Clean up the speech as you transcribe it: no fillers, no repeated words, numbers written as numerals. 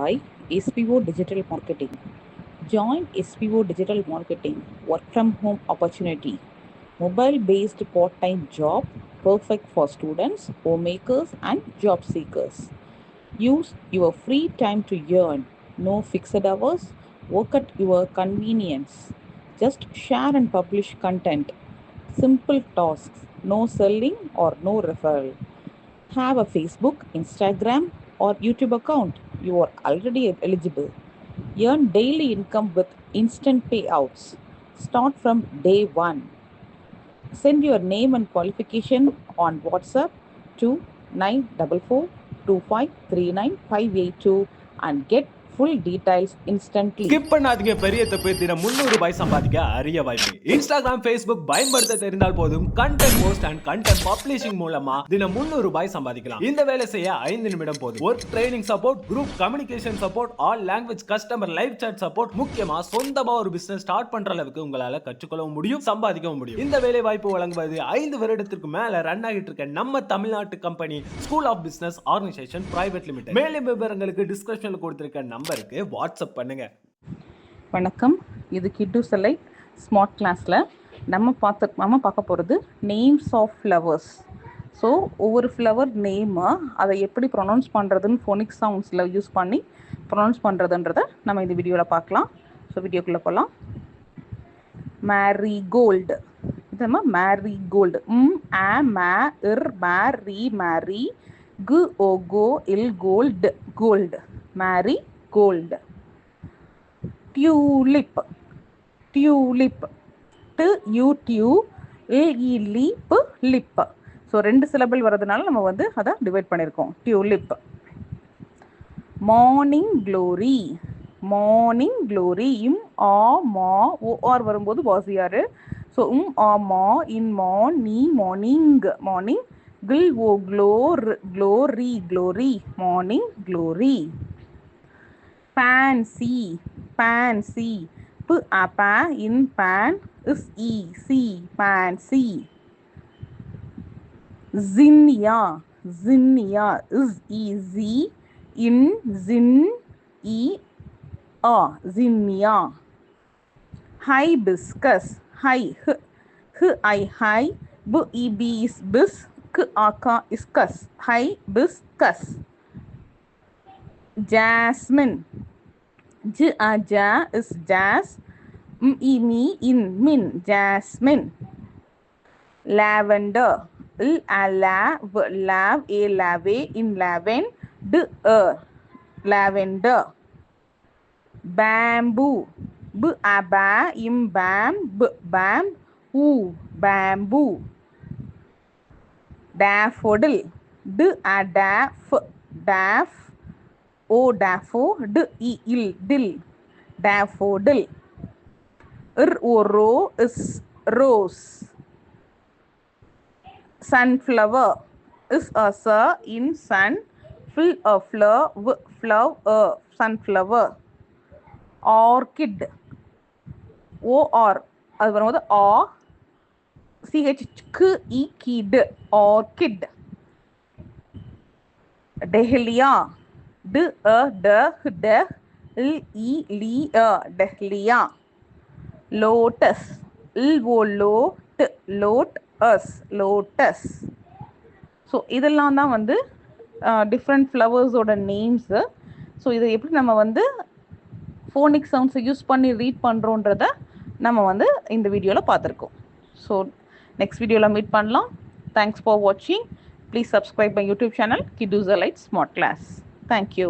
by SPO Digital Marketing. Join SPO Digital Marketing work from home opportunity. Mobile based part time job perfect for students, homemakers, and job seekers. Use your free time to earn. No fixed hours. Work at your convenience. Just share and publish content. Simple tasks. No selling or no referral. Have a Facebook, Instagram, or YouTube account. You are already eligible. Earn daily income with instant payouts. Start from day one. Send your name and qualification on WhatsApp to 9442539 and get full details instantly. Skip பண்ணாதீங்க. பெரிய தப்பு. தினம் 300 ரூபாய் சம்பாதிக்க அரிய வாய்ப்பு. Instagram, Facebook பயன்படுத்த தெரிந்தால் போதும். Content post and content publishing மூலமா தினம் 300 ரூபாய் சம்பாதிக்கலாம். இந்த வேலை செய்ய 5 நிமிடம் போதும். Work training support, group communication support, all language customer live chat support, முக்கியமா சொந்தமா ஒரு பிசினஸ் ஸ்டார்ட் பண்ற அளவுக்கு உங்களால கற்றுக்கொள்ளவும் முடியும், சம்பாதிக்கவும் முடியும். இந்த வேலை வாய்ப்பு வழங்குவது 5 வருடத்திற்கு மேல ரன் ஆகிட்டு இருக்க நம்ம தமிழ்நாட்டு company school of business organisation private limited. மேலும் விவரங்களுக்கு டிஸ்கிரிப்ஷன்ல கொடுத்திருக்க நம்பருக்கு வாட்ஸ்அப் பண்ணுங்க. வணக்கம், இது கிட்டு செலைட் ஸ்மார்ட் கிளாஸில் நம்ம பார்க்க போகிறது நேம்ஸ் ஆஃப் ஃப்ளவர்ஸ். ஸோ ஒவ்வொரு ஃப்ளவர் நேமை அதை எப்படி ப்ரொனவுன்ஸ் பண்ணுறதுன்னு ஃபோனிக் சவுண்ட்ஸில் யூஸ் பண்ணி ப்ரொனவுன்ஸ் பண்ணுறதுன்றதை நம்ம இந்த வீடியோவில் பார்க்கலாம். ஸோ வீடியோக்குள்ளே போகலாம். மேரிகோல்டு. இது நம்ம மேரிகோல்டு. மேரி கு ஓ கோ இல் gold gold marigold. Tulip. Tulip. Lip lip. So 2 syllable வரதுனால நம்ம அதை டிவைட் பண்ணியிருக்கோம். Tulip. Morning glory. Morning glory. OR வரும்போது வாசியாரு. ஸோ மா இன் மார்னிங் மார்னிங். கில் ஓ glory glory morning glory. Pansy. Pansy. In pan is pansy. Zinnia. Zinnia is in zinnia. Hibiscus. Hi is bis iscus. Hibiscus. Jasmine. Ja is jazz. In min jasmine. Lavender. Lave in lavender. Bamboo. Im bamboo. Daffodil. Daffodil. Daffodil. Is rose. Sunflower is in sun. Flower. Sunflower. Orchid. அது வரும்போது kid. Orchid. Dahlia. Dahlia. Lotus. Lotus. So இதெல்லாம் தான் different ஃப்ளவர்ஸோட names. So இதை எப்படி நம்ம phonic சவுண்ட்ஸை use பண்ணி ரீட் பண்ணுறோன்றத நம்ம இந்த வீடியோவில் பார்த்துருக்கோம். ஸோ நெக்ஸ்ட் வீடியோவில் மீட் பண்ணலாம். தேங்க்ஸ் ஃபார் வாட்சிங். Please subscribe my YouTube channel Kittu செலைட் ஸ்மார்ட் கிளாஸ். Thank you.